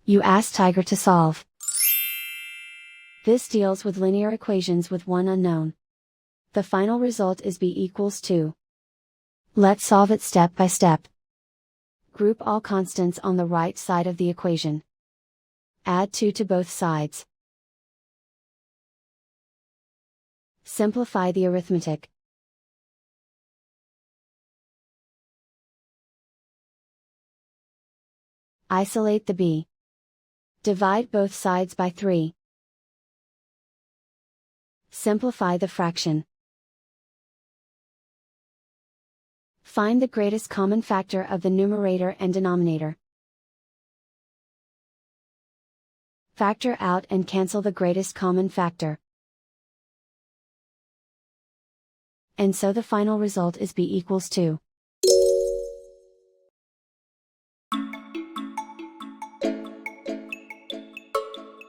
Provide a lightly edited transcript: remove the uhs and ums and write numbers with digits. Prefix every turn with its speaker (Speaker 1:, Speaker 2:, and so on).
Speaker 1: You ask Tiger to solve. This deals with linear equations with one unknown. The final result is b equals 2. Let's solve it step by step. Group all constants on the right side of the equation. Add 2 to both sides. Simplify the arithmetic. Isolate the b. Divide both sides by 3. Simplify the fraction. Find the greatest common factor of the numerator and denominator. Factor out and cancel the greatest common factor. And so the final result is b equals 2.